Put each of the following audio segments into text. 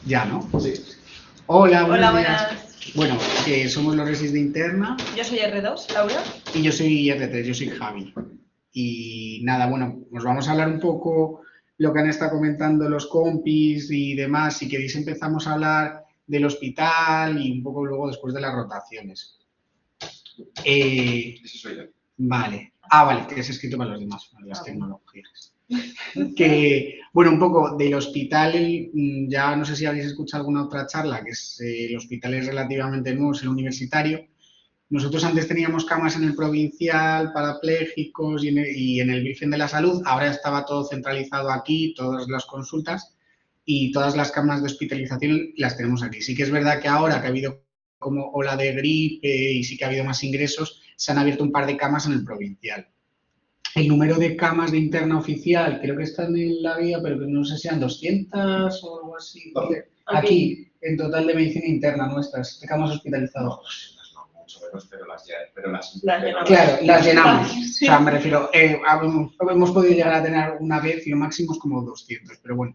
Ya, ¿no? Sí. Hola, buenos Hola, días. buenas. Bueno, somos los resis de interna Yo soy R2, Laura. y yo soy R3, yo soy Javi. Y nada, bueno, nos vamos a hablar un poco lo que han estado comentando los compis y demás. Si queréis empezamos a hablar del hospital y un poco luego después de las rotaciones. Ese soy yo. Vale. Vale, que es escrito para los demás, para las tecnologías. Que, bueno, un poco del hospital, ya no sé si habéis escuchado alguna otra charla, que es el hospital es relativamente nuevo, es el universitario. Nosotros antes teníamos camas en el provincial, parapléjicos y en el Virgen de la Salud. Ahora estaba todo centralizado aquí, todas las consultas y todas las camas de hospitalización las tenemos aquí. Sí que es verdad que ahora que ha habido como ola de gripe y sí que ha habido más ingresos, se han abierto un par de camas en el provincial. El número de camas de interna oficial creo que están en la guía, pero que no sé si sean 200 o algo así. Aquí, en total de medicina interna nuestras, de camas hospitalizadas. No, mucho menos, pero las llenamos. Claro, las llenamos. Sí. O sea, me refiero, hemos podido llegar a tener una vez y lo máximo es como 200, pero bueno.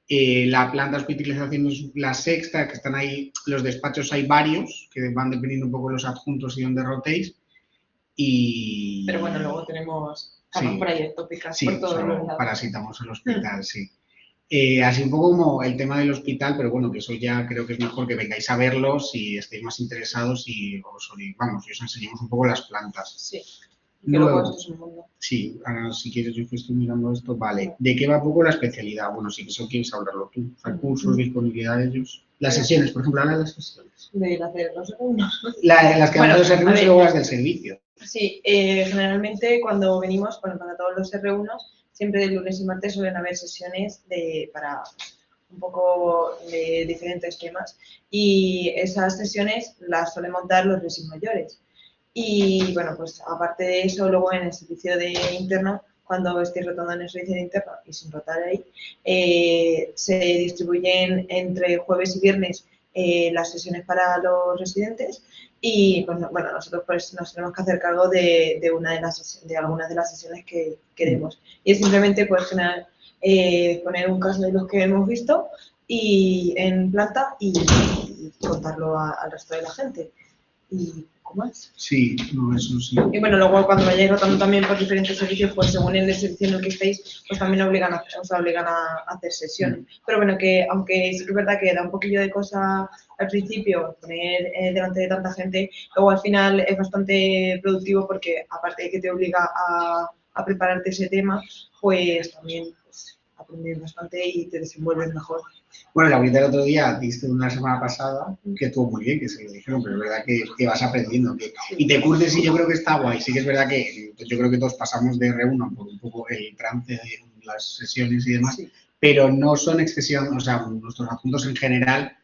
La planta de hospitalización es la sexta, que están ahí, los despachos hay varios, que van dependiendo un poco de los adjuntos y donde rotéis. Pero bueno, luego tenemos camas por ahí ectópicas por todos los lados. Parasitamos el hospital, sí. Así un poco como el tema del hospital, pero bueno, que eso ya creo que es mejor que vengáis a verlo si estáis más interesados y os enseñamos un poco las plantas. Sí. Luego, esto es un mundo. Sí, ahora si quieres yo que estoy mirando esto, vale. ¿De qué va poco la especialidad? Bueno, sí que eso quieres hablarlo tú. Recursos, disponibilidad de ellos. Las sesiones, por ejemplo, habla de las sesiones. De las de los segundos. Las que Bueno, damos de los R1 y luego las del servicio. Sí, generalmente cuando venimos, bueno, para todos los R1, siempre de lunes y martes suelen haber sesiones para un poco de diferentes temas y esas sesiones las suelen montar los resis mayores. Y bueno, pues aparte de eso, luego en el servicio de interno, cuando estoy rotando en el servicio de interno y sin rotar ahí, se distribuyen entre jueves y viernes las sesiones para los residentes y pues, bueno, nosotros pues nos tenemos que hacer cargo de algunas de las sesiones que queremos. Y es simplemente pues poner un caso de los que hemos visto y en planta y contarlo al resto de la gente. Y poco más. Sí, no, eso sí. Y bueno, luego cuando vayáis rotando también por diferentes servicios, pues según el servicio en el que estéis, pues también os obligan a hacer sesiones. Pero bueno, que aunque sí que es verdad que da un poquillo de cosa al principio poner delante de tanta gente, luego al final es bastante productivo porque aparte de que te obliga a prepararte ese tema, pues también pues, aprendes bastante y te desenvuelves mejor. Bueno, la ahorita el otro día diste una semana pasada que estuvo muy bien, que se lo dijeron, pero es verdad que vas aprendiendo. Y te curtes y yo creo que está guay. Sí que es verdad que yo creo que todos pasamos de R1 por un poco el trance de las sesiones y demás, pero no son excesivamente, o sea, nuestros adjuntos en general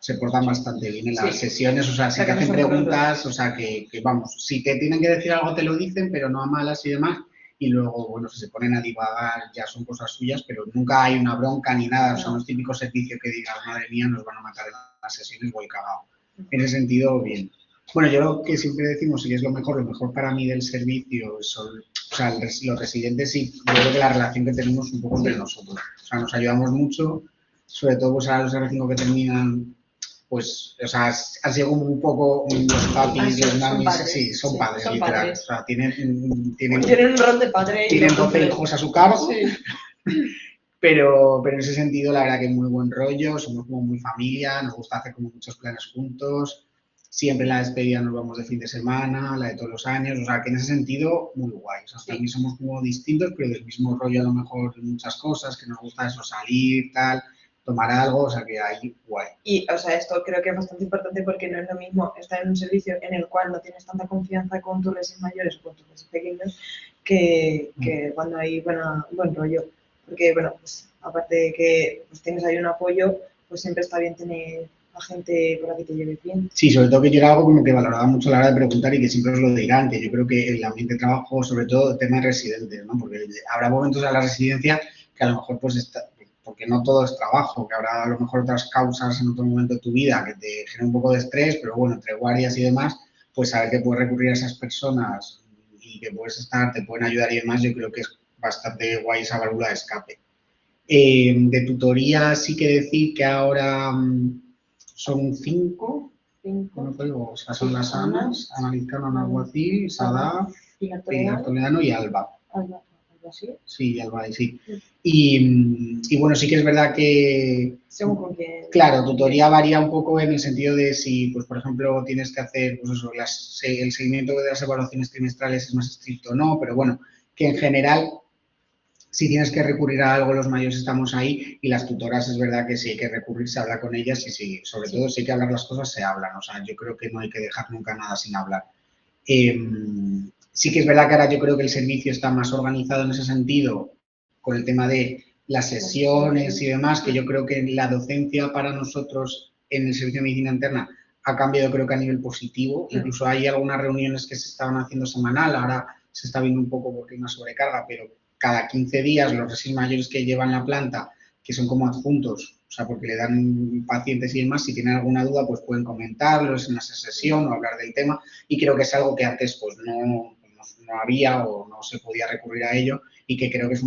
se portan bastante bien en las sesiones, o sea, si te hacen preguntas, o sea, que vamos, si te tienen que decir algo te lo dicen, pero no a malas y demás. Y luego, bueno, si se ponen a divagar ya son cosas suyas, pero nunca hay una bronca ni nada. O sea, no es típico servicio que digas, madre mía, nos van a matar en las sesiones, voy cagado. En ese sentido, bien. Bueno, yo lo que siempre decimos, y es lo mejor para mí del servicio, son, o sea, los residentes y yo creo que la relación que tenemos un poco entre nosotros. O sea, nos ayudamos mucho, sobre todo pues a los R5 que terminan, pues, o sea, ha sido como un poco los papis, los mamis, sí, son padres, literal. Padres. O sea, tienen un rol de padre. Tienen 12 hijos a su cargo. Sí. Pero en ese sentido, la verdad que muy buen rollo, somos como muy familia, nos gusta hacer como muchos planes juntos, siempre en la despedida nos vamos de fin de semana, la de todos los años, o sea, que en ese sentido, muy guay. O sea, también somos como distintos, pero del mismo rollo a lo mejor de muchas cosas, que nos gusta eso, salir, tal, tomar algo, o sea, que hay guay. Y, o sea, esto creo que es bastante importante porque no es lo mismo estar en un servicio en el cual no tienes tanta confianza con tus resis mayores o con tus resis pequeños que cuando hay buen rollo. Porque, bueno, pues aparte de que pues, tienes ahí un apoyo, pues siempre está bien tener a gente con la que te lleves bien. Sí, sobre todo que yo era algo como que valoraba mucho a la hora de preguntar y que siempre os lo dirán, que yo creo que el ambiente de trabajo, sobre todo el tema de residentes, ¿no? Porque habrá momentos en la residencia que a lo mejor pues porque no todo es trabajo, que habrá a lo mejor otras causas en otro momento de tu vida que te genera un poco de estrés, pero bueno, entre guardias y demás, pues saber que puedes recurrir a esas personas y que puedes estar, te pueden ayudar y demás, yo creo que es bastante guay esa válvula de escape. De tutoría sí que decir que ahora son 5, no te digo, o sea, son las Anas, Ana Lizcano, Ana Alguacil, Sadaf, Pilar Toledano y Alba. Algo así. Sí, Alba, sí. Y bueno, sí que es verdad que, Según con quién. claro, tutoría varía un poco en el sentido de si, pues por ejemplo, tienes que hacer, pues eso, el seguimiento de las evaluaciones trimestrales es más estricto o no, pero bueno, que en general, si tienes que recurrir a algo, los mayores estamos ahí y las tutoras es verdad que si hay que recurrir, se habla con ellas y sí, sobre todo si hay que hablar las cosas, se hablan. O sea, yo creo que no hay que dejar nunca nada sin hablar. Sí que es verdad que ahora yo creo que el servicio está más organizado en ese sentido, con el tema de las sesiones y demás, que yo creo que la docencia para nosotros en el servicio de medicina interna ha cambiado creo que a nivel positivo. Incluso hay algunas reuniones que se estaban haciendo semanal, ahora se está viendo un poco porque hay una sobrecarga, pero cada 15 días los resis mayores que llevan la planta, que son como adjuntos, o sea, porque le dan pacientes y demás, si tienen alguna duda, pues pueden comentarlos en esa sesión o hablar del tema, y creo que es algo que antes pues no había o no se podía recurrir a ello, y que creo que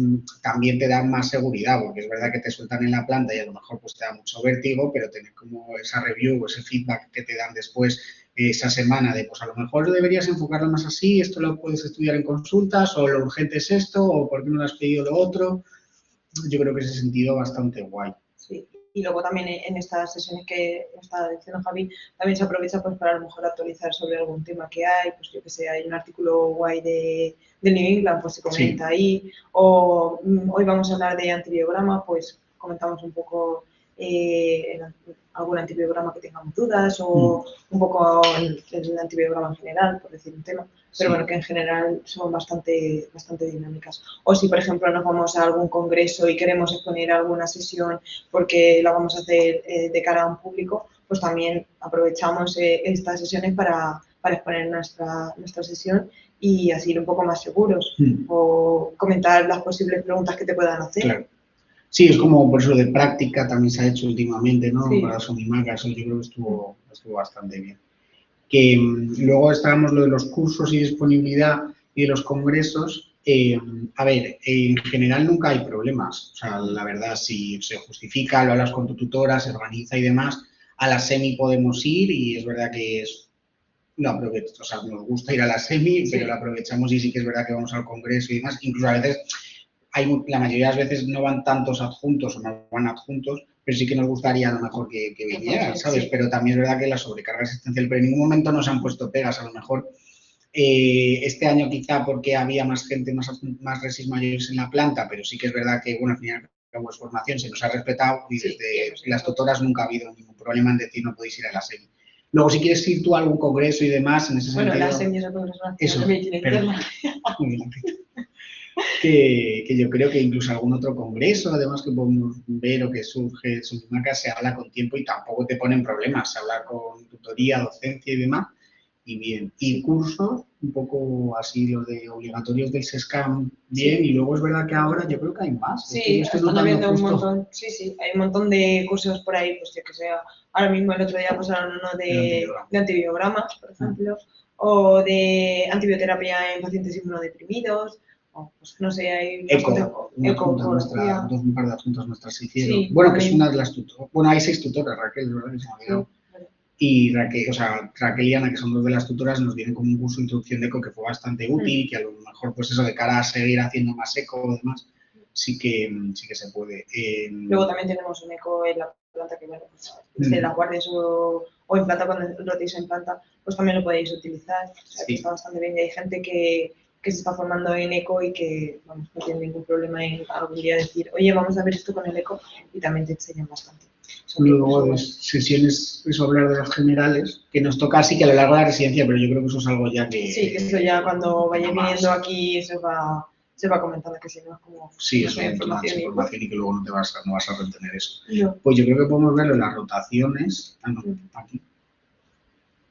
también te da más seguridad, porque es verdad que te sueltan en la planta y a lo mejor pues te da mucho vértigo, pero tener como esa review o ese feedback que te dan después esa semana de, pues a lo mejor deberías enfocarlo más así, esto lo puedes estudiar en consultas, o lo urgente es esto, o por qué no lo has pedido lo otro. Yo creo que ese sentido bastante guay. Sí. Y luego también en estas sesiones que está diciendo Javi, también se aprovecha pues para a lo mejor actualizar sobre algún tema que hay, pues yo que sé, hay un artículo guay de New England, pues se comenta ahí, o hoy vamos a hablar de antibiograma, pues comentamos un poco algún antibiograma que tengamos dudas, o un poco el antibiograma en general, por decir un tema. Pero bueno, que en general son bastante dinámicas. O si, por ejemplo, nos vamos a algún congreso y queremos exponer alguna sesión porque la vamos a hacer de cara a un público, pues también aprovechamos estas sesiones para exponer nuestra sesión y así ir un poco más seguros o comentar las posibles preguntas que te puedan hacer. Claro. Sí, es como por eso de práctica también se ha hecho últimamente, ¿no? Sí. Para Sonimaca, eso yo creo que estuvo bastante bien. Que luego estábamos lo de los cursos y disponibilidad y de los congresos. A ver, en general nunca hay problemas. O sea, la verdad, si se justifica, lo hablas con tu tutora, se organiza y demás, a la semi podemos ir y es verdad que lo aprovechamos. O sea, nos gusta ir a la semi, sí, pero lo aprovechamos y sí que es verdad que vamos al congreso y demás. Incluso a veces, la mayoría de las veces no van tantos adjuntos o no van adjuntos, pero sí que nos gustaría a lo mejor que vinieran, ¿sabes? Sí. Pero también es verdad que la sobrecarga asistencial, pero en ningún momento nos han puesto pegas, a lo mejor este año quizá porque había más gente, más resis mayores en la planta, pero sí que es verdad que, bueno, al final como es formación se nos ha respetado y desde las tutoras nunca ha habido ningún problema en decir no podéis ir a la semi. Luego, si quieres ir tú a algún congreso y demás, en ese sentido... Bueno, la semi es el congreso nacional. Que yo creo que incluso algún otro congreso, además que podemos ver o que surge su marca, se habla con tiempo y tampoco te ponen problemas, se habla con tutoría, docencia y demás, y bien. Y cursos, un poco así, los de obligatorios del SESCAM, bien, sí. Y luego es verdad que ahora yo creo que hay más. Sí, están habiendo un montón, sí, hay un montón de cursos por ahí, pues yo que sé, ahora mismo el otro día pasaron uno de antibiogramas, por ejemplo, o de antibioterapia en pacientes inmunodeprimidos. Pues no sé, hay un par de adjuntas nuestras se hicieron. Sí, bueno, que es una de las tutoras. Bueno, hay 6 tutoras, Raquel, ¿verdad? Que se me ha olvidado. Sí. Y Raquel y Ana, que son 2 de las tutoras, nos dieron como un curso de introducción de eco que fue bastante útil, que a lo mejor, pues eso, de cara a seguir haciendo más eco o demás, sí que se puede. Luego también tenemos un eco en la planta que, bueno, pues de las guardias o en planta, cuando lo tenéis en planta, pues también lo podéis utilizar. O sea, que está bastante bien y hay gente que se está formando en eco y que vamos, no tiene ningún problema en algún día decir, oye, vamos a ver esto con el eco, y también te enseñan bastante. Luego de sesiones, eso hablar de las generales, que nos toca así que a lo largo de la residencia, pero yo creo que eso es algo ya que... Sí, que eso ya cuando vaya viniendo aquí se va comentando, que si no es como... Sí, es una información y que luego no vas a retener eso. No. Pues yo creo que podemos verlo en las rotaciones. Aquí.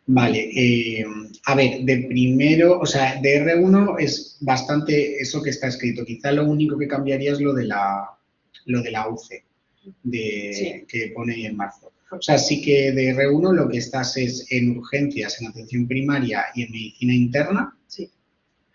Vale, a ver, de primero, o sea, de R1 es bastante eso que está escrito. Quizá lo único que cambiaría es lo de la UCE, que pone ahí en marzo. O sea, sí que de R1 lo que estás es en urgencias, en atención primaria y en medicina interna. Sí,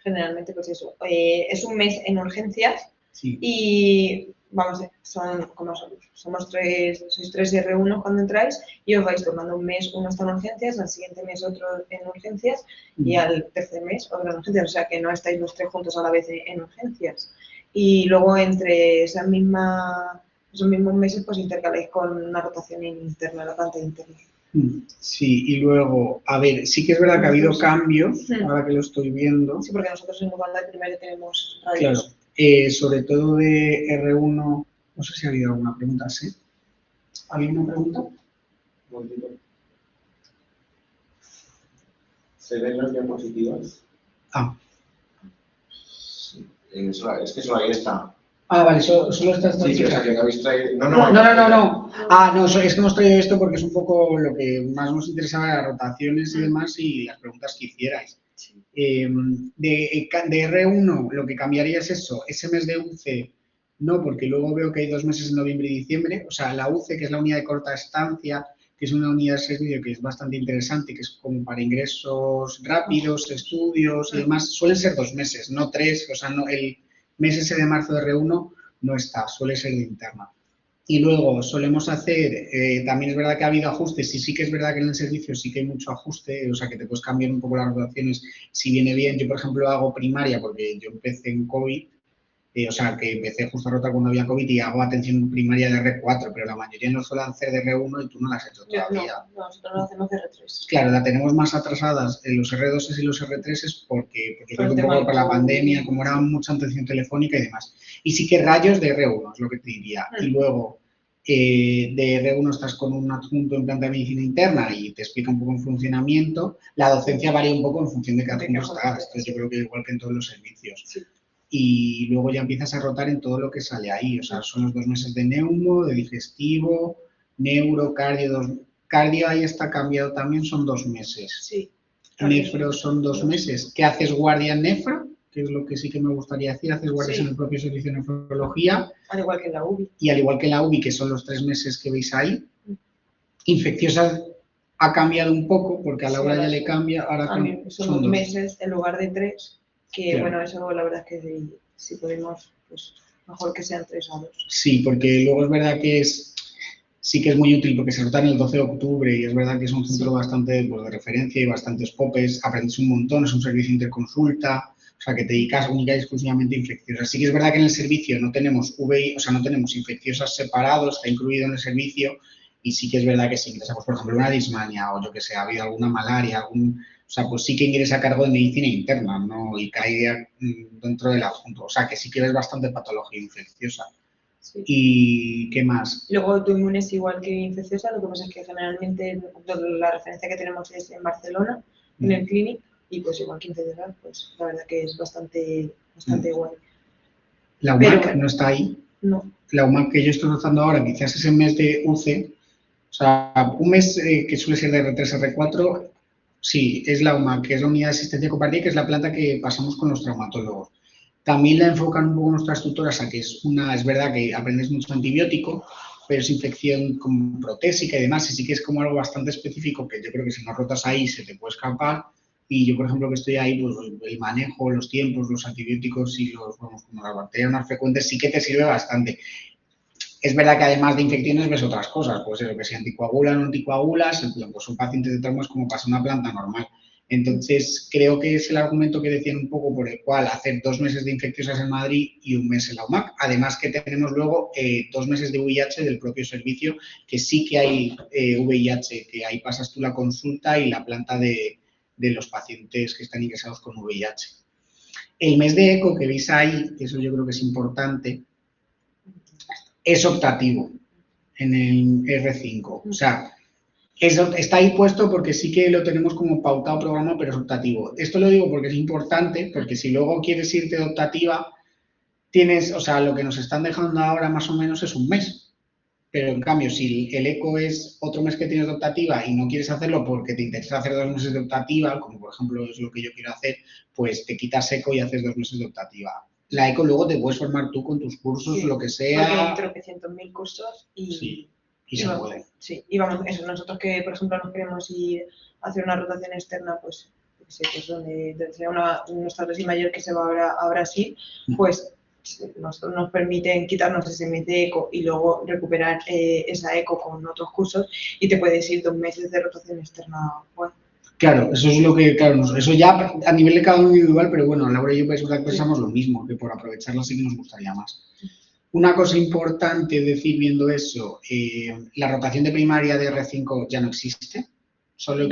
generalmente pues eso. Es un mes en urgencias, Sí. Y vamos, somos sois 3 R1 cuando entráis y os vais tomando un mes uno está en urgencias, al siguiente mes otro en urgencias y al tercer mes otro en urgencias, o sea que no estáis los 3 juntos a la vez en urgencias. Y luego entre esos mismos meses pues intercaláis con una rotación interna, la planta interna. Sí, y luego, a ver, sí que es verdad que ha habido cambios, ahora que lo estoy viendo. Sí, porque nosotros en Uganda primero tenemos radios. Claro, sobre todo de R1, no sé si ha habido alguna pregunta, ¿sí? ¿Había una pregunta? ¿Se ven las diapositivas? Ah. Sí. Es que solo ahí está. Ah, vale, solo está esta Sí, chica. o sea, que habéis traído... No. Ah, no, es que hemos traído esto porque es un poco lo que más nos interesaba, las rotaciones y demás y las preguntas que hicierais. De R1 lo que cambiaría es eso, ese mes de UCE, no, porque luego veo que hay 2 meses en noviembre y diciembre, o sea, la UCE, que es la unidad de corta estancia, que es una unidad de servicio que es bastante interesante, que es como para ingresos rápidos, estudios y demás, suelen ser 2 meses, no 3, o sea, no, el mes ese de marzo de R1 no está, suele ser de interna. Y luego solemos hacer, también es verdad que ha habido ajustes y sí que es verdad que en el servicio sí que hay mucho ajuste, o sea que te puedes cambiar un poco las rotaciones si viene bien. Yo, por ejemplo, hago primaria porque yo empecé en COVID, o sea que empecé justo a rotar cuando había COVID y hago atención primaria de R4, pero la mayoría no suelen hacer de R1 y tú no las has hecho todavía. No, nosotros lo hacemos de R3. Claro, la tenemos más atrasadas en los R2 y los R3 porque creo que un poco por la pandemia, como era mucha atención telefónica y demás. Y sí que rayos de R1 es lo que te diría. Y luego de R1 estás con un adjunto en planta de medicina interna y te explica un poco el funcionamiento. La docencia varía un poco en función de qué adjunto estás. Entonces yo creo que igual que en todos los servicios. Sí. Y luego ya empiezas a rotar en todo lo que sale ahí. O sea, son los 2 meses de neumo, de digestivo, neuro, cardio ahí está cambiado también, son 2 meses. Sí. Nefro son 2 meses. ¿Qué haces guardia en nefro? Que es lo que sí que me gustaría decir, haces guardias en el propio servicio de nefrología. Al igual que en la UBI. Y al igual que en la UBI, que son los 3 meses que veis ahí. Infecciosas ha cambiado un poco, porque a Laura ya le cambia. Ahora son 2 meses en lugar de 3, que claro. Bueno, eso la verdad es que si podemos, pues mejor que sean 3 a 2. Sí, porque luego es verdad que sí que es muy útil porque se rotan el 12 de octubre y es verdad que es un centro bastante de referencia y bastantes popes, aprendes un montón, es un servicio interconsulta, o sea que te dedicas única y exclusivamente a infecciosas. Sí que es verdad que en el servicio no tenemos VI, o sea, no tenemos infecciosas separados, está incluido en el servicio y sí que es verdad que si ingresamos, por ejemplo, una dismania o yo que sé, ha habido alguna malaria, o sea, pues sí que ingresa a cargo de medicina interna, ¿no? Y cae dentro del adjunto, o sea que sí que ves bastante patología infecciosa. Sí. ¿Y qué más? Luego tu inmune es igual que infecciosa, lo que pasa es que generalmente la referencia que tenemos es en Barcelona, en el Clinic, y pues igual que infecciosa, pues la verdad que es bastante guay. La UMAC no está ahí. No. La UMAC que yo estoy rozando ahora, quizás es el mes de UCE, o sea, un mes que suele ser de R3, R4, sí, es la UMAC, que es la unidad de asistencia copardía, que es la planta que pasamos con los traumatólogos. También la enfocan un poco nuestras tutoras a que es verdad que aprendes mucho antibiótico, pero es infección como protésica y demás, y sí que es como algo bastante específico que yo creo que si no rotas ahí se te puede escapar. Y yo, por ejemplo, que estoy ahí, pues el manejo, los tiempos, los antibióticos y como las bacterias más frecuentes sí que te sirve bastante. Es verdad que además de infecciones ves otras cosas, pues eso, que si anticoagulas o no anticoagulas, pues son pacientes de traumas como pasa una planta normal. Entonces, creo que es el argumento que decían un poco por el cual hacer 2 meses de infecciosas en Madrid y 1 mes en la UMAC. Además que tenemos luego 2 meses de VIH del propio servicio, que sí que hay VIH, que ahí pasas tú la consulta y la planta de los pacientes que están ingresados con VIH. El mes de ECO que veis ahí, que eso yo creo que es importante, es optativo en el R5. O sea, está ahí puesto porque sí que lo tenemos como pautado programa, pero es optativo. Esto lo digo porque es importante, porque si luego quieres irte de optativa, tienes, o sea, lo que nos están dejando ahora más o menos es 1 mes. Pero en cambio, si el ECO es otro mes que tienes de optativa y no quieres hacerlo porque te interesa hacer 2 meses de optativa, como por ejemplo es lo que yo quiero hacer, pues te quitas ECO y haces 2 meses de optativa. La ECO luego te puedes formar tú con tus cursos, sí, lo que sea. Porque hay tropecientos mil cursos y... Sí, y se puede. Sí, y vamos, eso, nosotros que, por ejemplo, nos queremos ir a hacer una rotación externa, pues donde sea nuestra tesis mayor que se va a Brasil, pues nos permiten quitarnos ese mes de eco y luego recuperar esa eco con otros cursos y te puedes ir 2 meses de rotación externa. Bueno. Claro, eso es lo que, claro, eso ya a nivel de cada uno individual, pero bueno, Laura y yo pensamos lo mismo, que por aprovecharlo sí que nos gustaría más. Una cosa importante decir viendo eso, la rotación de primaria de R5 ya no existe, solo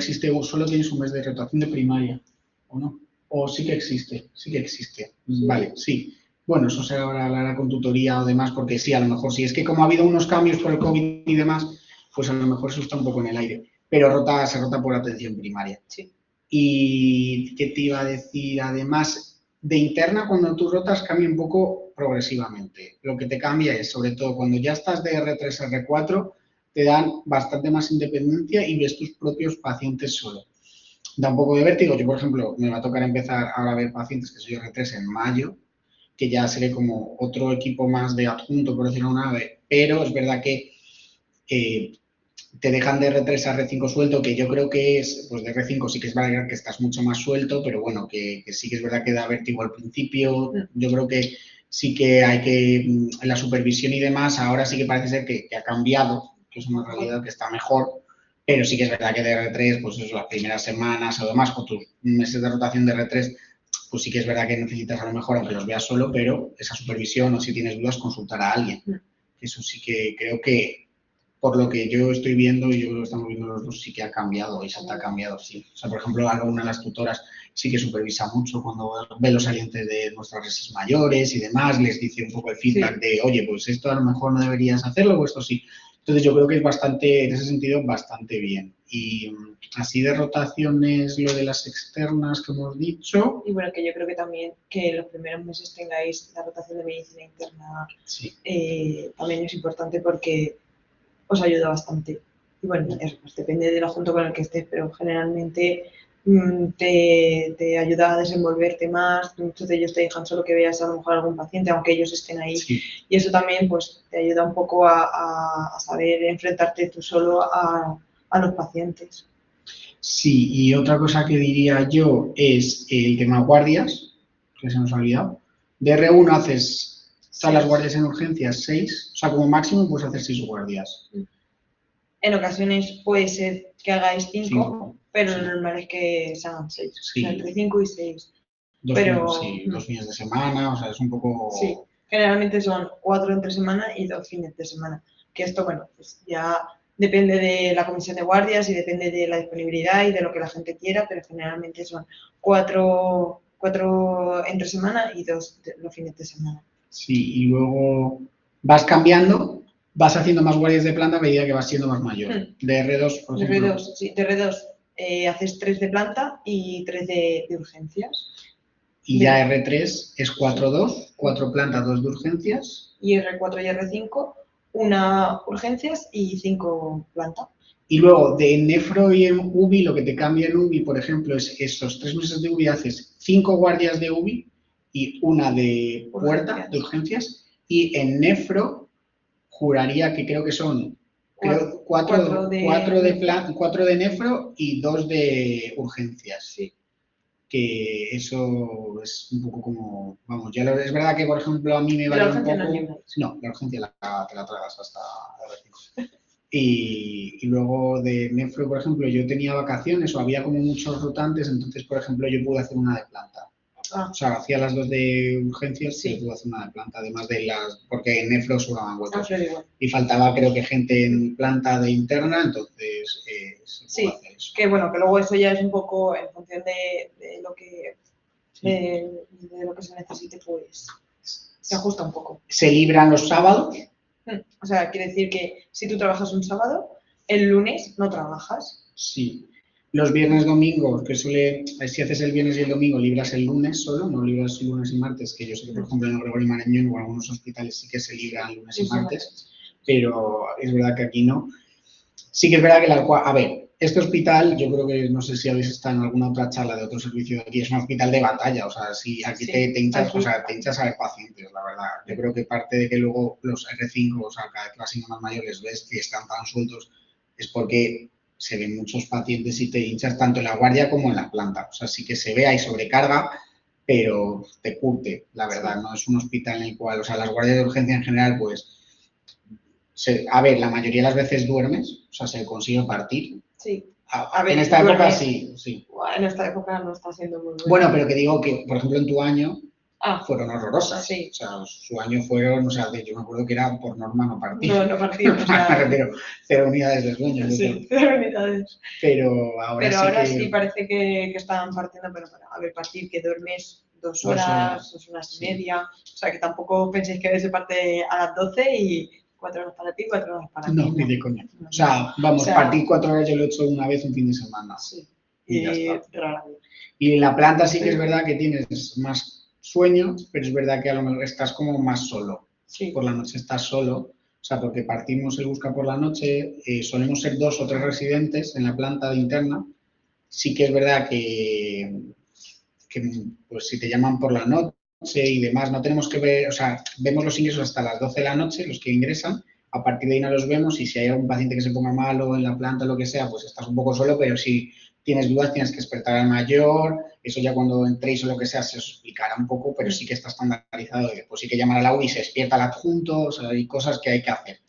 tienes un mes de rotación de primaria, ¿o no? O sí que existe, vale, sí. Bueno, eso se hablará con tutoría o demás, porque sí, a lo mejor sí. Es que como ha habido unos cambios por el COVID y demás, pues a lo mejor eso está un poco en el aire. Pero se rota por atención primaria. Sí. Y ¿qué te iba a decir? Además, de interna, cuando tú rotas, cambia un poco progresivamente. Lo que te cambia es, sobre todo, cuando ya estás de R3 a R4, te dan bastante más independencia y ves tus propios pacientes solo. Da un poco de vértigo. Yo, por ejemplo, me va a tocar empezar ahora a ver pacientes que soy R3 en mayo, que ya seré como otro equipo más de adjunto, por decirlo una vez, pero es verdad que te dejan de R3 a R5 suelto, que yo creo que es, pues de R5 sí que es verdad que estás mucho más suelto, pero bueno, que sí que es verdad que da vértigo al principio. Yo creo que sí que hay que, la supervisión y demás, ahora sí que parece ser que ha cambiado, que es una realidad que está mejor, pero sí que es verdad que de R3, pues eso, las primeras semanas o demás, con tus meses de rotación de R3, pues sí que es verdad que necesitas a lo mejor, aunque los veas solo, pero esa supervisión o si tienes dudas, consultar a alguien. Eso sí que creo que, por lo que yo estoy viendo y yo creo que estamos viendo los dos, sí que ha cambiado, y ha cambiado, sí. O sea, por ejemplo, alguna de las tutoras sí que supervisa mucho cuando ve los salientes de nuestras resis mayores y demás, les dice un poco el feedback de, oye, pues esto a lo mejor no deberías hacerlo o esto sí. Entonces yo creo que es bastante, en ese sentido, bastante bien. Y así de rotaciones, lo de las externas que hemos dicho. Y bueno, que yo creo que también que los primeros meses tengáis la rotación de medicina interna también es importante porque os ayuda bastante. Y bueno, pues depende del adjunto con el que estés, pero generalmente te ayuda a desenvolverte más. Muchos de ellos te dejan solo que veas a lo mejor algún paciente, aunque ellos estén ahí. Sí. Y eso también pues te ayuda un poco a saber enfrentarte tú solo a los pacientes. Sí, y otra cosa que diría yo es el tema guardias, que se nos ha olvidado. De R1 haces todas las guardias en urgencias 6, o sea, como máximo puedes hacer 6 guardias. En ocasiones puede ser que hagáis 5, pero lo normal es que se hagan 6, sí. O sea, entre 5 y 6. Dos fines de semana, o sea, es un poco... Sí, generalmente son 4 entre semana y 2 fines de semana. Que esto, bueno, pues ya depende de la comisión de guardias y depende de la disponibilidad y de lo que la gente quiera, pero generalmente son 4 entre semana y 2 los fines de semana. Sí, y luego vas cambiando, vas haciendo más guardias de planta a medida que vas siendo más mayor. De R2, por ejemplo. De R2, sí, de R2 haces 3 de planta y 3 de urgencias. Y ya R3 es 4-2, 4 plantas, 2 de urgencias. Y R4 y R5, 1 urgencias y 5 planta. Y luego de nefro y en UBI, lo que te cambia en UBI, por ejemplo, es esos 3 meses de UBI haces 5 guardias de UBI y 1 de puerta, de urgencias. Y en nefro, juraría que creo que son 4 de nefro y 2 de urgencias. Sí. Que eso es un poco como, vamos, ya es verdad que, por ejemplo, a mí me vale un poco... No, la urgencia te la tragas hasta R5. Y luego de nefro, por ejemplo, yo tenía vacaciones o había como muchos rotantes, entonces, por ejemplo, yo pude hacer una de planta. O sea, hacía las 2 de urgencias y pude hacer una de planta, además de las... porque en nefro sobraban huecos. Y faltaba, creo que, gente en planta de interna, entonces se puede hacer eso. Que bueno, que luego eso ya es un poco en función de lo que de lo que se necesite, pues se ajusta un poco. ¿Se libran los sábados? O sea, quiere decir que si tú trabajas un sábado, el lunes no trabajas. Sí. Los viernes, domingos, que si haces el viernes y el domingo, libras el lunes solo, no libras lunes y martes, que yo sé que, por ejemplo, en el Gregorio Marañón o en algunos hospitales sí que se libran lunes y martes, pero es verdad que aquí no. Sí que es verdad que a ver, este hospital, yo creo que, no sé si habéis estado en alguna otra charla de otro servicio de aquí, es un hospital de batalla, o sea, si aquí te hinchas, o sea, te hinchas a ver pacientes, la verdad. Yo creo que parte de que luego los R5, o sea, cada vez que vas siendo más mayores, ves que están tan sueltos, es porque se ven muchos pacientes y te hinchas tanto en la guardia como en la planta. O sea, sí que se ve, hay sobrecarga, pero te curte, la verdad, no es un hospital en el cual, o sea, las guardias de urgencia en general, pues, a ver, la mayoría de las veces duermes, o sea, se consigue partir. Sí. A ver, en esta época sí. En esta época no está siendo muy bueno. Bueno, pero que digo que, por ejemplo, en tu año fueron horrorosas. Sí. O sea, su año fueron, o sea, yo me acuerdo que era por norma no partir. No partir, o sea... Pero 0 unidades de sueño. Sí, 0 unidades. Pero ahora sí parece que estaban partiendo, pero para, a ver, partir que duermes 2 horas, 2 horas y media. O sea, que tampoco penséis que se parte a las 12 y 4 horas para ti, 4 horas para ti. No, ni de coña. O sea, vamos, partir 4 horas yo lo he hecho una vez un fin de semana. Sí. Y ya está. Rara vez. Y en la planta sí que es verdad que tienes más sueño, pero es verdad que a lo mejor estás como más solo. Sí. Por la noche estás solo. O sea, porque partimos el busca por la noche, solemos ser 2 o 3 residentes en la planta de interna. Sí que es verdad que pues si te llaman por la noche y demás, no tenemos que ver, o sea, vemos los ingresos hasta las 12 de la noche, los que ingresan, a partir de ahí no los vemos y si hay algún paciente que se ponga malo en la planta o lo que sea, pues estás un poco solo, pero si tienes dudas tienes que despertar al mayor, eso ya cuando entréis o lo que sea se os explicará un poco, pero sí que está estandarizado, pues sí que llamar al AUI y se despierta el adjunto, o sea, hay cosas que hay que hacer.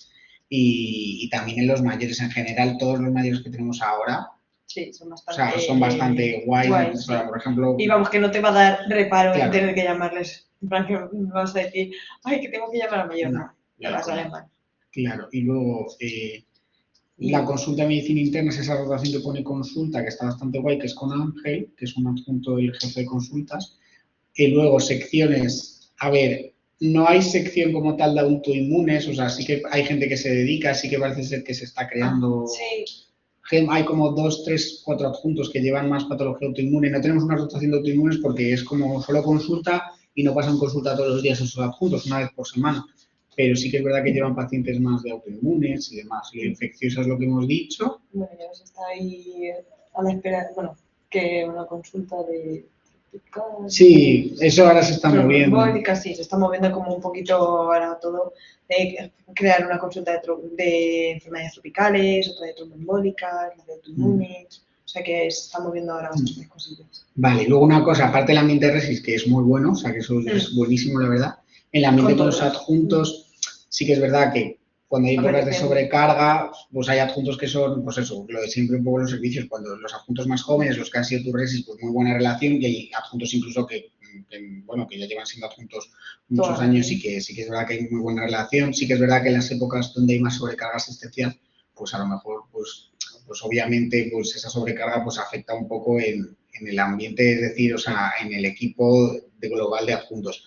Y también en los mayores en general, todos los mayores que tenemos ahora, sí, son bastante guays. O sea, por ejemplo... Y vamos, que no te va a dar reparo en tener que llamarles. En plan, que vas a decir, ay, que tengo que llamar a mayor. No, le vas a llamar. Claro, y luego la consulta de medicina interna es esa rotación que pone consulta, que está bastante guay, que es con Ángel, que es un adjunto del jefe de consultas. Y luego secciones, a ver, no hay sección como tal de autoinmunes, o sea, sí que hay gente que se dedica, sí que parece ser que se está creando... Sí. Hay como 2, 3, 4 adjuntos que llevan más patología autoinmune. No tenemos una rotación de autoinmunes porque es como solo consulta y no pasan consulta todos los días esos adjuntos, una vez por semana. Pero sí que es verdad que llevan pacientes más de autoinmunes y demás. Y infecciosa es lo que hemos dicho. Bueno, ya se está ahí a la espera, bueno, que una consulta de... Sí, eso ahora se está moviendo. Sí, se está moviendo como un poquito ahora todo. Crear una consulta de enfermedades tropicales, otra de tromboembólicas, la de autoinmunes. O sea que se está moviendo ahora bastantes cosillas. Vale, luego una cosa, aparte del ambiente RESIS, que es muy bueno, o sea que eso es buenísimo, la verdad. En el ambiente con los adjuntos, sí que es verdad que cuando hay épocas de sobrecarga, pues hay adjuntos que son, pues eso, lo de siempre un poco los servicios, cuando los adjuntos más jóvenes, los que han sido tu RESIS, pues muy buena relación, y hay adjuntos incluso que ya llevan siendo adjuntos muchos años y que sí que es verdad que hay muy buena relación. Sí que es verdad que en las épocas donde hay más sobrecarga asistencial, pues a lo mejor, pues obviamente, pues esa sobrecarga pues afecta un poco en el ambiente, es decir, o sea, en el equipo global de adjuntos.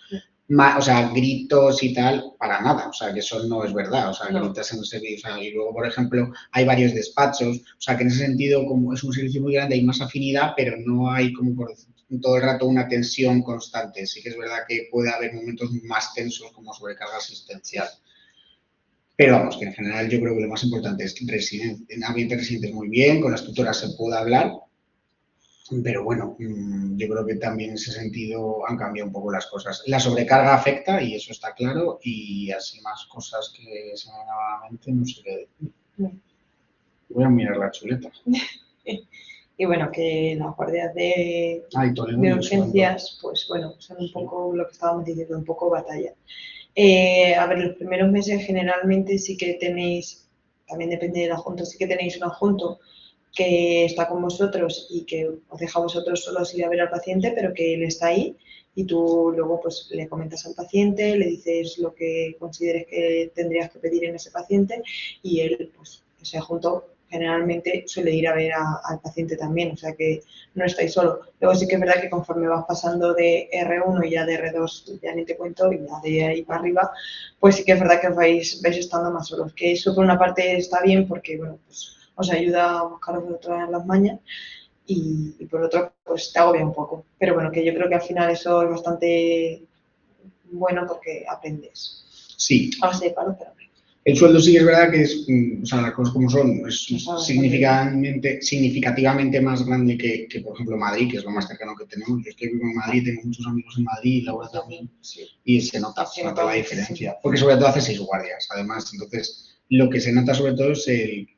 O sea, gritos y tal, para nada, o sea, que eso no es verdad, o sea, gritas en el servicio, o sea, y luego, por ejemplo, hay varios despachos, o sea, que en ese sentido, como es un servicio muy grande, hay más afinidad, pero no hay como por todo el rato una tensión constante. Sí que es verdad que puede haber momentos más tensos como sobrecarga asistencial. Pero vamos, que en general yo creo que lo más importante es que en ambiente residentes muy bien, con las tutoras se puede hablar, pero bueno, yo creo que también en ese sentido han cambiado un poco las cosas. La sobrecarga afecta y eso está claro, y así más cosas que se me van a la mente, no sé qué decir. Voy a mirar la chuleta. Y bueno, que las guardias de urgencias, pues bueno, son un poco lo que estábamos diciendo, un poco batalla. A ver, los primeros meses generalmente sí que tenéis, también depende del adjunto, sí que tenéis un adjunto que está con vosotros y que os deja a vosotros solos ir a ver al paciente, pero que él está ahí y tú luego pues le comentas al paciente, le dices lo que consideres que tendrías que pedir en ese paciente y él, pues ese adjunto generalmente suele ir a ver al paciente también, o sea que no estáis solo. Luego sí que es verdad que conforme vas pasando de R1 y ya de R2, ya ni te cuento, y ya de ahí para arriba, pues sí que es verdad que vais estando más solos. Que eso por una parte está bien porque, bueno, pues os ayuda a buscaros otras las mañas y por otro, pues te agobia un poco. Pero bueno, que yo creo que al final eso es bastante bueno porque aprendes. Sí. A base de palos, pero aprendes. El sueldo sí que es verdad que es, o sea, las cosas como son, es significativamente más grande que, por ejemplo, Madrid, que es lo más cercano que tenemos. Yo es que vivo en Madrid, tengo muchos amigos en Madrid y Laura también, y se nota la diferencia. Porque sobre todo hace 6 guardias, además, entonces lo que se nota sobre todo es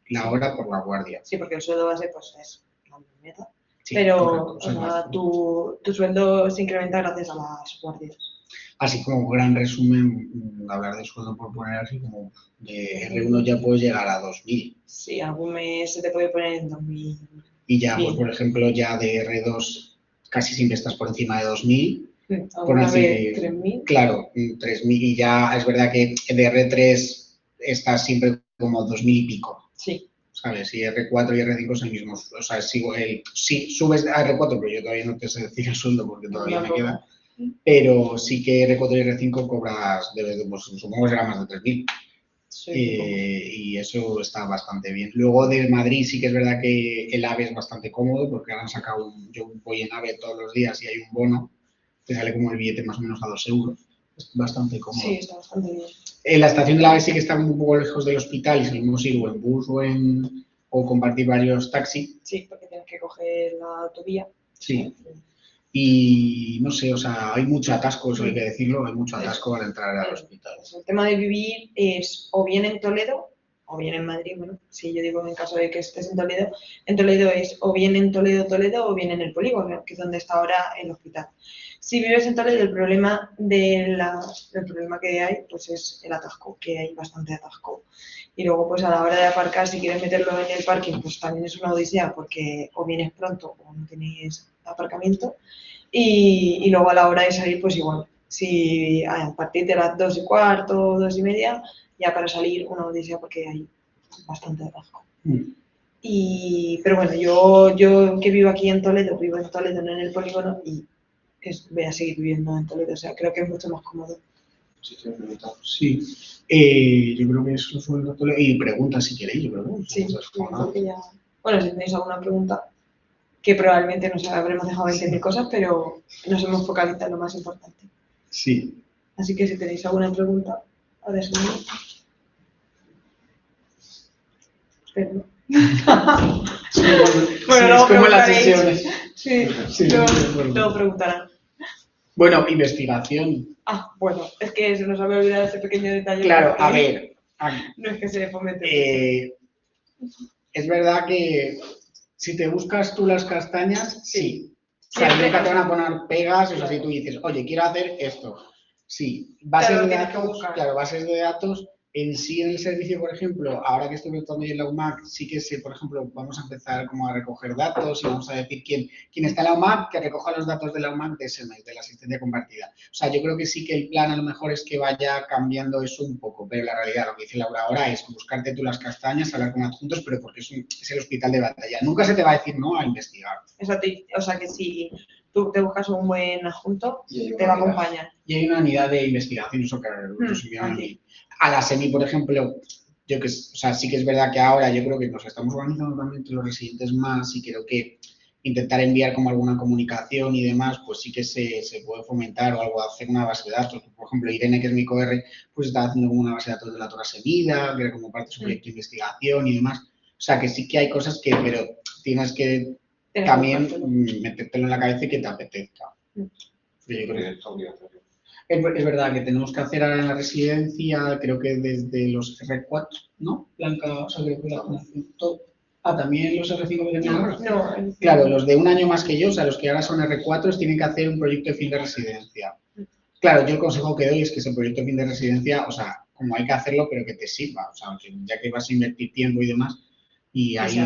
la hora por la guardia. Sí, porque el sueldo base pues es la misma, Sí, pero correcto, o eso es sea, básico. tu sueldo se incrementa gracias a las guardias. Así como gran resumen, hablar de sueldo por poner así como de R1 ya puedes llegar a 2.000 Sí, algún mes se te puede poner en 2000. y ya, pues Bien. por ejemplo, ya de R2 casi siempre estás por encima de 2.000. Por Alguna vez decir, 3000. claro, 3.000 y ya es verdad que de R3 estás siempre como 2.000 y pico. Sí. ¿Sabes? Y R4 y R5 es el mismo, o sea, sigo sí, subes a R4, pero yo todavía no te sé decir el sueldo porque todavía me queda, pero sí que R4 y R5 cobras, pues, supongo que será más de 3.000. Sí, Y eso está bastante bien. Luego de Madrid sí que es verdad que el AVE es bastante cómodo porque ahora han sacado, yo voy en AVE todos los días y hay un bono, te sale como el billete más o menos a 2 euros. Es bastante cómodo. Sí, está bastante bien. En la estación del AVE sí que está un poco lejos del hospital y salimos ir o en bus o compartir varios taxis. Sí, porque tienes que coger la autovía. Sí. Y no sé, o sea, hay mucho atasco, eso hay que decirlo, hay mucho atasco para entrar al hospital. El tema de vivir es o bien en Toledo o bien en Madrid. Bueno, si yo digo en caso de que estés en Toledo es o bien en Toledo o bien en el polígono, que es donde está ahora el hospital. Si vives en Toledo, el problema que hay pues es el atasco, que hay bastante atasco. Y luego, pues a la hora de aparcar, si quieres meterlo en el parking, pues también es una odisea porque o vienes pronto o no tienes aparcamiento. Y luego a la hora de salir, pues igual. Si a partir de las 2:15, 2:30, ya para salir una odisea porque hay bastante atasco. Pero bueno, yo que vivo aquí en Toledo, vivo en Toledo, no en el polígono, y voy a seguir viviendo en Toledo. O sea, creo que es mucho más cómodo. Sí, yo creo que eso suele Toledo. Y preguntas si queréis, yo creo. Sí, porque ya... Bueno, si tenéis alguna pregunta, que probablemente nos habremos dejado 20.000 cosas, pero nos hemos focalizado en lo más importante. Sí. Así que si tenéis alguna pregunta, ahora es un pero... Sí, bueno, es como las sesiones. Sí, luego preguntarán. Bueno, investigación. Bueno, es que se nos había olvidado ese pequeño detalle. Claro, a ver. No es que se fomente. Es verdad que si te buscas tú las castañas, sí. O sea, Siempre nunca te van a poner pegas, o sea, si tú dices, oye, quiero hacer esto. Sí, bases de datos, claro, bases de datos en sí en el servicio, por ejemplo, ahora que estoy viendo en la UMAC, sí que sé, por ejemplo, vamos a empezar como a recoger datos y vamos a decir quién está en la UMAC, que recoja los datos de la UMAC de SMS, de la asistencia compartida. O sea, yo creo que sí que el plan a lo mejor es que vaya cambiando eso un poco, pero la realidad, lo que dice Laura ahora es buscarte tú las castañas, hablar con adjuntos, pero porque es el hospital de batalla. Nunca se te va a decir no a investigar. Exacto, o sea que si tú te buscas un buen adjunto, te va a acompañar. Y hay una unidad de investigación, eso que nos envían a mí. A la SEMI, por ejemplo, o sea, sí que es verdad que ahora yo creo que nos estamos organizando también entre los residentes más y creo que intentar enviar como alguna comunicación y demás, pues sí que se puede fomentar o algo, hacer una base de datos. Por ejemplo, Irene, que es mi COR, pues está haciendo como una base de datos de la Torasevida, que era como parte de su proyecto de investigación y demás. O sea, que sí que hay cosas que, pero tienes que también metértelo en la cabeza y que te apetezca. Es verdad que tenemos que hacer ahora en la residencia, creo que desde los R4, ¿no? Blanca, o sea, creo que la formación top. También los R5 que tenían ahora. No. Claro, los de un año más que yo, o sea, los que ahora son R4 tienen que hacer un proyecto de fin de residencia. Claro, yo el consejo que doy es que ese proyecto de fin de residencia, o sea, como hay que hacerlo, pero que te sirva, o sea, que ya que vas a invertir tiempo y demás, y ahí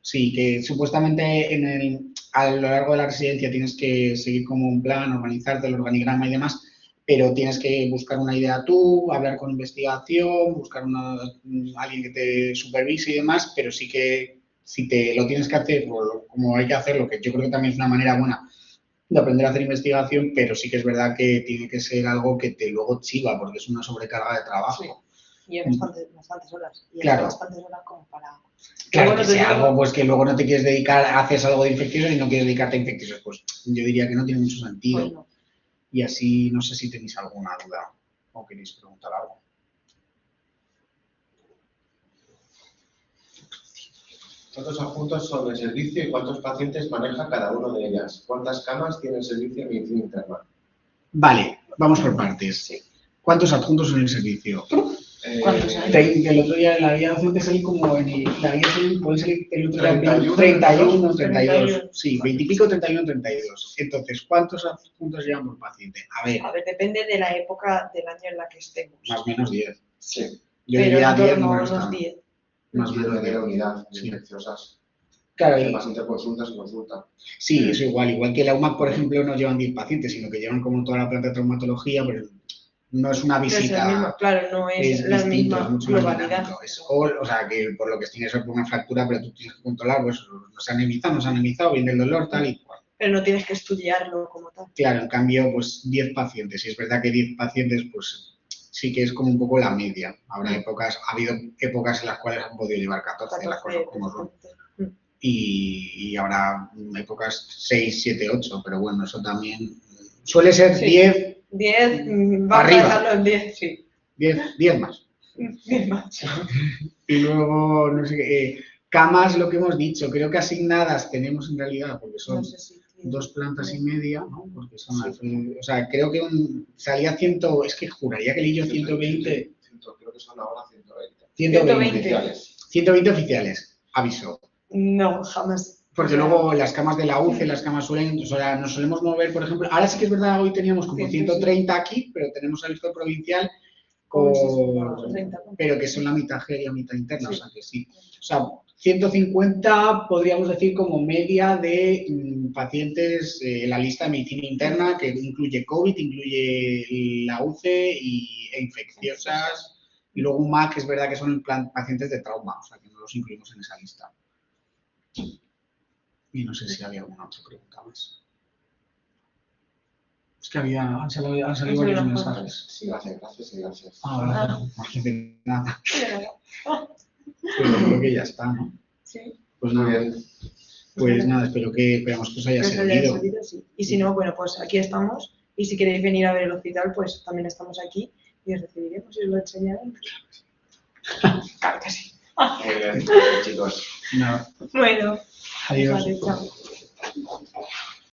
sí, que supuestamente a lo largo de la residencia tienes que seguir como un plan, organizarte el organigrama y demás, pero tienes que buscar una idea tú, hablar con investigación, buscar alguien que te supervise y demás, pero sí que si te lo tienes que hacer como hay que hacerlo, que yo creo que también es una manera buena de aprender a hacer investigación, pero sí que es verdad que tiene que ser algo que te luego chiva, porque es una sobrecarga de trabajo. Sí. Y es bastantes horas. Y claro. Bastantes horas como para... Claro, que sea algo pues que luego no te quieres dedicar, haces algo de infecciosos y no quieres dedicarte a infecciosos, pues yo diría que no tiene mucho sentido. Bueno. Y así, no sé si tenéis alguna duda o queréis preguntar algo. ¿Cuántos adjuntos son de servicio y cuántos pacientes maneja cada uno de ellas? ¿Cuántas camas tiene el servicio de medicina interna? Vale, vamos por partes. Sí. ¿Cuántos adjuntos son en el servicio? ¿Cuántos hay? El otro día en la guía docente salí como en la guía puede salir el otro día 31, 31, 32, 31. sí, 20 y pico, 31, 32. Entonces, ¿cuántos puntos llevan por paciente? A ver, Depende de la época del año en la que estemos. más o menos 10. Sí, Yo Pero diría en 10 torno a números unos tan- 10. Más o menos de 10. la unidad Sí. infecciosas. Claro, Hace y- más interconsultas y consulta. sí, eso igual que la UMAC, por ejemplo, no llevan 10 pacientes, sino que llevan como toda la planta de traumatología, pero no es una No es el visita. mismo, claro, no es la distinto, misma es mucho más globalidad. dinámico. O sea, que por lo que tienes por una fractura, pero tú tienes que controlar, pues nos han anemizado, viene el dolor, tal y cual. Pero no tienes que estudiarlo como tal. Claro, en cambio, pues 10 pacientes. Y es verdad que 10 pacientes, pues sí que es como un poco la media. Ha habido épocas en las cuales han podido llevar 14, las cosas como son. Y habrá épocas 6, 7, 8, pero bueno, eso también suele ser Sí. 10, 10, vamos Arriba. a dejarlo en 10, sí. 10 más. 10 más. Y luego, no sé qué, camas, lo que hemos dicho, creo que asignadas tenemos en realidad, porque son No sé si 2 plantas y media, ¿no? Porque son Sí. o sea, creo que salía 100, es que juraría que leí yo 120, Creo que son ahora 120. 120, Oficiales. 120 oficiales, aviso. No, jamás. Porque luego las camas de la UCE, las camas suelen, o sea, nos solemos mover, por ejemplo, ahora sí que es verdad, hoy teníamos como 130 aquí, pero tenemos aviso provincial pero que son la mitad aérea, mitad interna, sí. O sea que sí. O sea, 150 podríamos decir como media de pacientes en la lista de medicina interna, que incluye COVID, incluye la UCE e infecciosas, y luego un MAC, que es verdad que son pacientes de trauma, o sea que no los incluimos en esa lista. Y no sé si había alguna otra pregunta más. Es que han salido varios mensajes. Sí, gracias. Ah, vale. Nada. Pero creo que ya está, ¿no? Sí. Pues nada, Muy bien. Pues nada, esperamos que os haya servido. Sí. Y si no, bueno, pues aquí estamos. Y si queréis venir a ver el hospital, pues también estamos aquí y os recibiremos y os lo enseñaremos. Claro que sí. Muy bien, chicos. Nada. Bueno, Adiós. vale, chao.